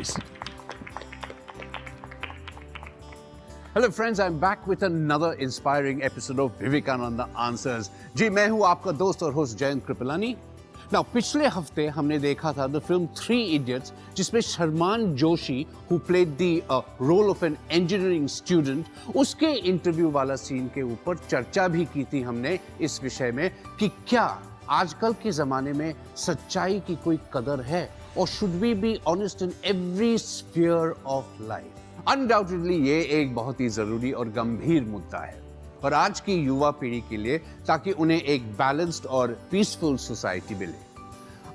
please. Hello friends, I'm back with another inspiring episode of Vivekananda Answers. जी मैं हूँ आपका दोस्त और होस्ट जयंत कृपलानी. Now पिछले हफ्ते हमने देखा था the film Three Idiots जिसमें Sharman Joshi who played the role of an engineering student, उसके इंटरव्यू वाला सीन के ऊपर चर्चा भी की थी हमने इस विषय में कि क्या आजकल के ज़माने में सच्चाई की कोई कदर है और should we be honest in every sphere of life? Undoubtedly ये एक बहुत ही जरूरी और गंभीर मुद्दा है और आज की युवा पीढ़ी के लिए ताकि उन्हें एक बैलेंस्ड और पीसफुल सोसाइटी मिले.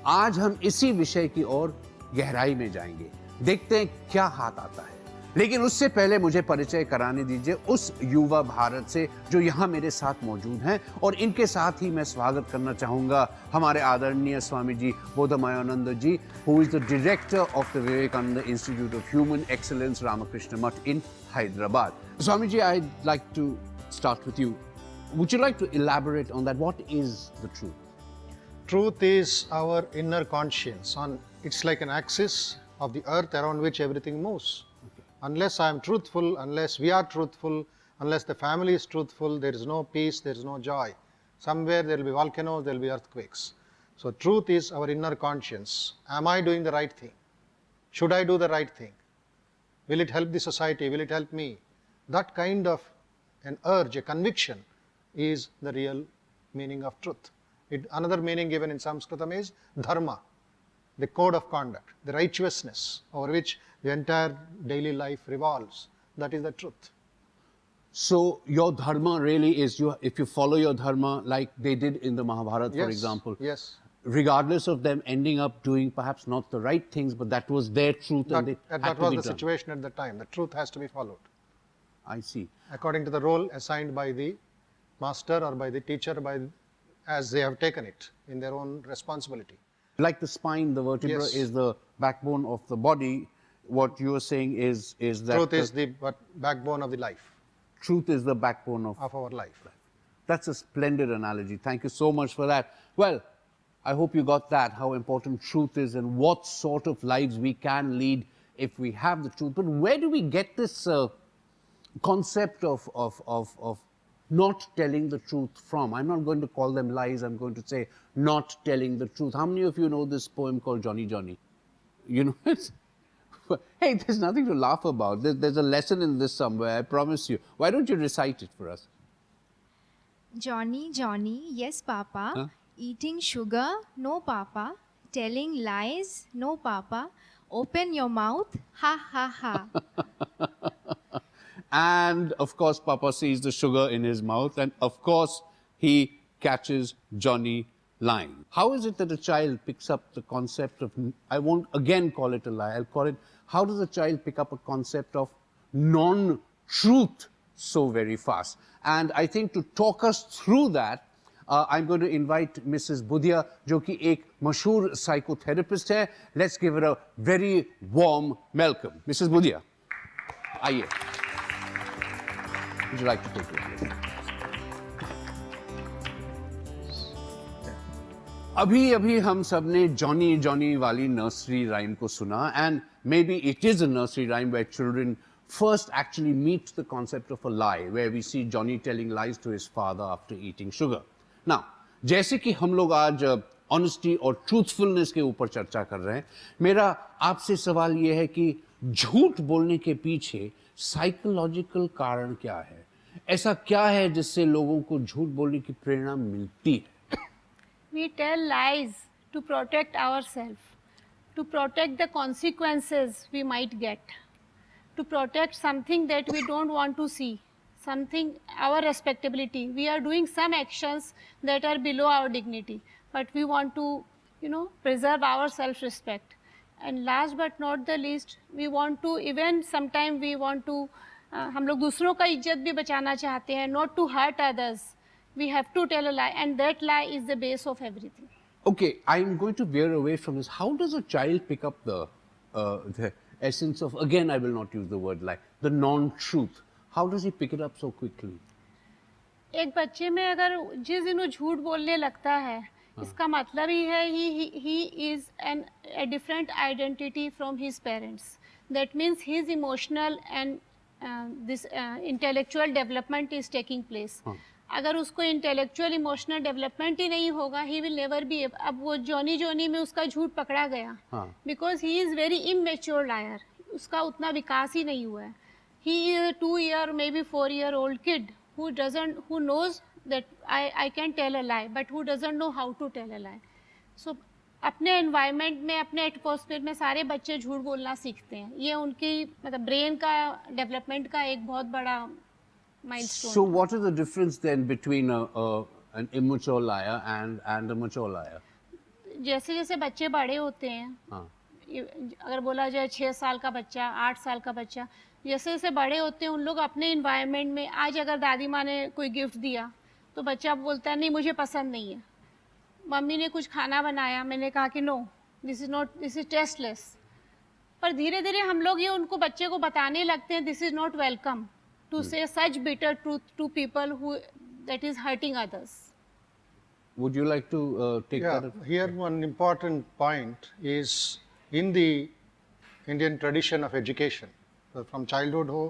आज हम इसी विषय की ओर गहराई में जाएंगे, देखते हैं क्या हाथ आता है. लेकिन उससे पहले मुझे परिचय कराने दीजिए उस युवा भारत से जो यहाँ मेरे साथ मौजूद हैं और इनके साथ ही मैं स्वागत करना चाहूँगा हमारे आदरणीय स्वामी जी बोधमायानंद जी, who is the director of the Vivekananda Institute of Human Excellence, Ramakrishna Mutt in Hyderabad. Swamiji, I'd like to start with you. Would you like to elaborate on that? What is the truth? Truth is our inner conscience. It's like an axis of the earth around which everything moves. Unless I am truthful, unless we are truthful, unless the family is truthful, there is no peace, there is no joy. Somewhere there will be volcanoes, there will be earthquakes. So truth is our inner conscience. Am I doing the right thing? Should I do the right thing? Will it help the society? Will it help me? That kind of an urge, a conviction is the real meaning of truth. Another meaning given in Sanskritam is dharma, the code of conduct, the righteousness over which the entire daily life revolves. That is the truth. So your dharma really is, if you follow your dharma like they did in the Mahabharata, Yes, for example, yes. regardless of them ending up doing perhaps not the right things, but that was their truth and it had That to was be the done. situation at the time. The truth has to be followed I see. according to the role assigned by the master or by the teacher, as they have taken it in their own responsibility. Like the spine, the vertebra Yes. is the backbone of the body. What you are saying is that Truth is the backbone of the life, truth is the backbone of of our life. That's a splendid analogy. Thank you so much for that. Well, I hope you got that, how important truth is and what sort of lives we can lead if we have the truth. But where do we get this concept of not telling the truth from? I'm not going to call them lies. I'm going to say not telling the truth. How many of you know this poem called Johnny Johnny? You know it? Hey, there's nothing to laugh about. There's a lesson in this somewhere, I promise you. Why don't you recite it for us? Johnny, Johnny, yes, Papa. Huh? Eating sugar, no, Papa. Telling lies, no, Papa. Open your mouth, ha, ha, ha. And of course, Papa sees the sugar in his mouth, and of course, he catches Johnny lying. How is it that a child picks up the concept of, I won't again call it a lie, I'll call it, how does a child pick up a concept of non-truth so very fast? And I think to talk us through that, I'm going to invite Mrs. Budhia, जो कि एक मशहूर psychotherapist है. Let's give her a very warm welcome. Mrs. Budhia, आइए. Would you like to take it? अभी हम सब ने जॉनी जॉनी वाली नर्सरी राइम को सुना, and maybe it is a nursery rhyme where children first actually meet the concept of a lie, where we see Johnny telling lies to his father after eating sugar. Now, जैसे कि हम लोग आज honesty और truthfulness के ऊपर चर्चा कर रहे हैं, मेरा आपसे सवाल ये है कि झूठ बोलने के पीछे साइकोलॉजिकल कारण क्या है? ऐसा क्या है जिससे लोगों को झूठ बोलने की प्रेरणा मिलती है? We tell lies to protect ourselves, to protect the consequences we might get, to protect something that we don't want to see, something, our respectability. We are doing some actions that are below our dignity, but we want to, preserve our self-respect. And last but not the least, we want to, even sometimes we want to, हम लोग दूसरों का इज्जत भी बचाना चाहते हैं, not to hurt others. We have to tell a lie, and that lie is the base of everything. Okay, I'm going to veer away from this. How does a child pick up the essence of, again, I will not use the word lie, the non-truth? How does he pick it up so quickly? एक बच्चे में अगर जिस दिन वो झूठ बोलने लगता है, इसका मतलब ही है he is a different identity from his parents. that means his emotional and this intellectual development is taking place. अगर उसको इंटेलेक्चुअल इमोशनल डेवलपमेंट ही नहीं होगा, ही विल नेवर बी. अब वो जॉनी जॉनी में उसका झूठ पकड़ा गया, because he is very immature liar. उसका उतना विकास ही नहीं हुआ है. He is a 2 year maybe 4 year old kid who knows that I can tell a lie, but who doesn't know how to tell a lie. So अपने environment में, अपने एटमॉस्फेयर में सारे बच्चे झूठ बोलना सीखते हैं. ये उनकी मतलब ब्रेन का डेवलपमेंट का एक बहुत बड़ा milestone. So what is the difference then between an immature liar and a mature liar? जैसे जैसे बच्चे बड़े होते हैं, अगर बोला जाए 6 साल का बच्चा, 8 साल का बच्चा, जैसे जैसे बड़े होते हैं उन लोग अपने इन्वायरमेंट में, आज अगर दादी माँ ने कोई गिफ्ट दिया तो बच्चा बोलता है नहीं मुझे पसंद नहीं है. मम्मी ने कुछ खाना बनाया, मैंने कहा कि नो दिस इज़ टेस्टलेस. पर धीरे धीरे हम लोग ये उनको बच्चे को बताने लगते हैं this is not welcome to say such bitter truth to people who that is hurting others. Would you like to take that? Here one important point is in the Indian tradition of education. So from childhood हो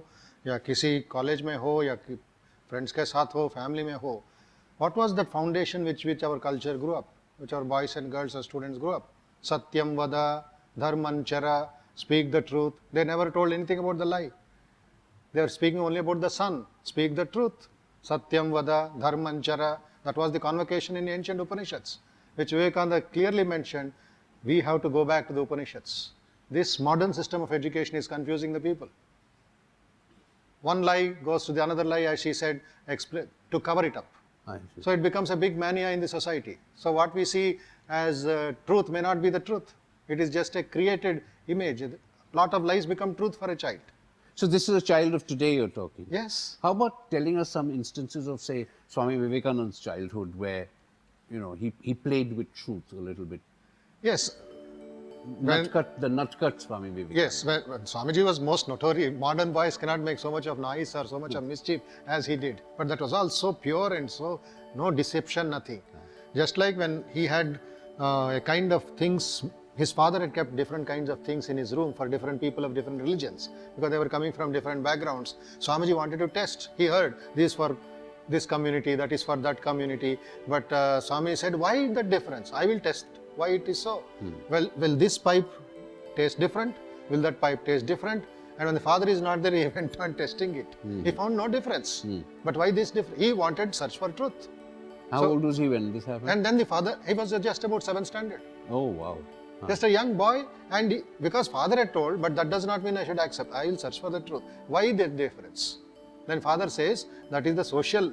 या किसी college में हो या friends के साथ हो, family में हो, what was the foundation which our culture grew up, which our boys and girls or students grew up? Satyam vada, dharman chara, speak the truth. They never told anything about the lie. They are speaking only about the sun. Speak the truth. Satyam vada, dharman chara. That was the convocation in ancient Upanishads, which Vivekananda clearly mentioned. We have to go back to the Upanishads. This modern system of education is confusing the people. One lie goes to the another lie, as she said, to cover it up. So it becomes a big mania in the society. So what we see as truth may not be the truth. It is just a created image. A lot of lies become truth for a child. So this is a child of today you're talking? Yes. How about telling us some instances of, say, Swami Vivekananda's childhood where, you know, he played with truth a little bit? Yes. The nutcut Swami Vivekananda. Yes, when Swamiji was most notorious. Modern boys cannot make so much of noise or so much of mischief as he did. But that was all so pure and so no deception, nothing. Just like when he had a kind of things, his father had kept different kinds of things in his room for different people of different religions because they were coming from different backgrounds. Swamiji wanted to test. He heard this for this community, that is for that community. But Swami said, why the difference? I will test why it is so. Well, will this pipe taste different? Will that pipe taste different? And when the father is not there, he went on testing it. He found no difference. But why this difference? He wanted search for truth. How old was he when this happened? And then the father, he was just about 7th standard. Oh, wow. Just a young boy, and because father had told, but that does not mean I should accept. I will search for the truth. Why that difference? Then father says that is the social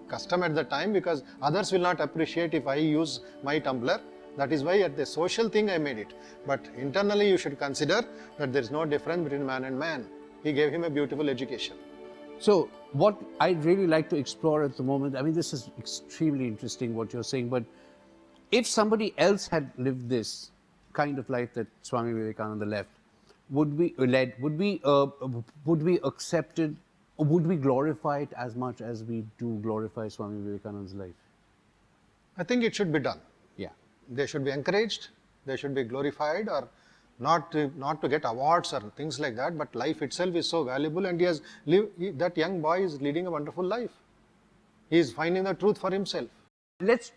custom at the time because others will not appreciate if I use my tumbler. That is why at the social thing I made it. But internally you should consider that there is no difference between man and man. He gave him a beautiful education. So what I'd really like to explore at the moment, I mean, this is extremely interesting what you're saying, but if somebody else had lived this kind of life that Swami Vivekananda left, would we accept it, or would we glorify it as much as we do glorify Swami Vivekananda's life? I think it should be done. Yeah. They should be encouraged, they should be glorified, or not to get awards or things like that, but life itself is so valuable, and that young boy is leading a wonderful life. He is finding the truth for himself. Let's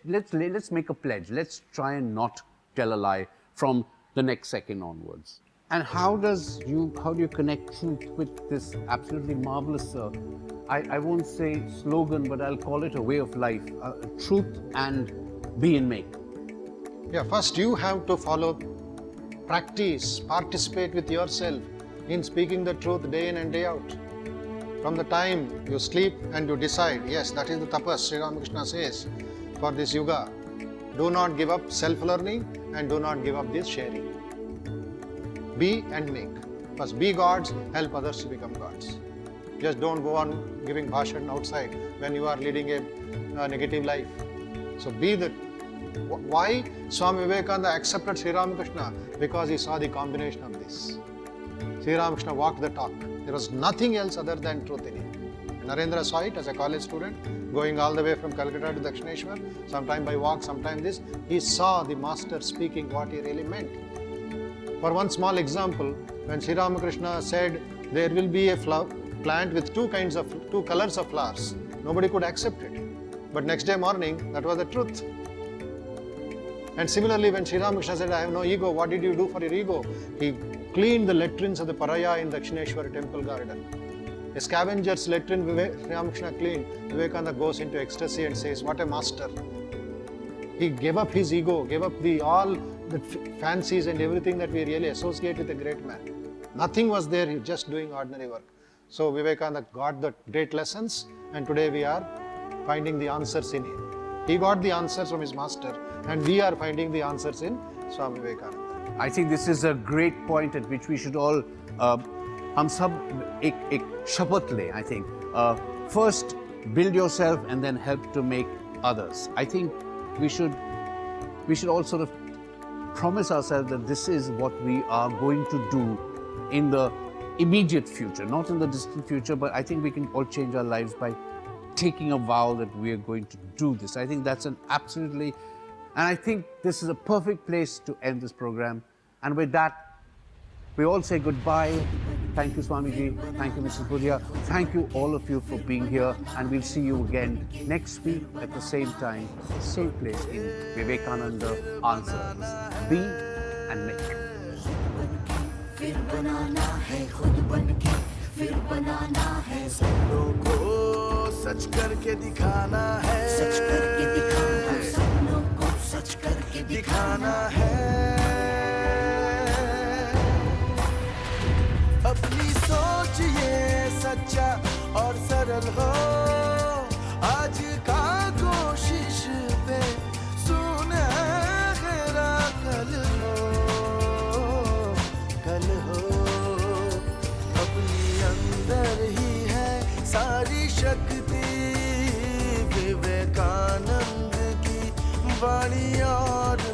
make a pledge. Let's try and not tell a lie from the next second onwards. And how do you connect truth with this absolutely marvelous, I won't say slogan, but I'll call it a way of life, truth and be and make. Yeah, first you have to follow, practice, participate with yourself in speaking the truth day in and day out. From the time you sleep and you decide, yes, that is the tapas, Sri Ramakrishna says, for this yuga. Do not give up self-learning and do not give up this sharing. Be and make. First be gods, help others to become gods. Just don't go on giving bhashan outside when you are leading a negative life. So be the... Why Swami Vivekananda accepted Sri Ramakrishna? Because he saw the combination of this. Sri Ramakrishna walked the talk. There was nothing else other than truth in him. Narendra saw it as a college student, going all the way from Calcutta to Dakshineshwar, sometime by walk, sometime this. He saw the master speaking what he really meant. For one small example, when Sri Ramakrishna said there will be a plant with two colors of flowers, nobody could accept it. But next day morning, that was the truth. And similarly, when Sri Ramakrishna said, I have no ego, what did you do for your ego? He cleaned the latrines of the Paraya in Dakshineshwar temple garden. A scavenger's latrine Sri Ramakrishna cleaned. Vivekananda goes into ecstasy and says, what a master. He gave up his ego, gave up all the fancies and everything that we really associate with a great man. Nothing was there, he was just doing ordinary work. So Vivekananda got the great lessons, and today we are finding the answers in him. He got the answers from his master, and we are finding the answers in Swami Vivekananda. I think this is a great point at which we should all, हम सब एक शपथ लें. I think first build yourself and then help to make others. I think we should all sort of promise ourselves that this is what we are going to do in the immediate future, not in the distant future, but I think we can all change our lives by taking a vow that we are going to do this. I think that's and I think this is a perfect place to end this program. And with that, we all say goodbye. Thank you, Swamiji. Thank you, Mrs. Budhia. Thank you, all of you, for being here. And we'll see you again next week at the same time, same place in Vivekananda Answers. Be and make. फिर बनाना है खुद बनके फिर बनाना है सपनों को सच करके दिखाना है सच करके दिखाना है सपनों को सच करके दिखाना है अपनी सोच ये सच्चा और सरल हो आज का कोशिश पे सुनहरा कल हो अपनी अंदर ही है सारी शक्ति विवेकानंद की वाणी और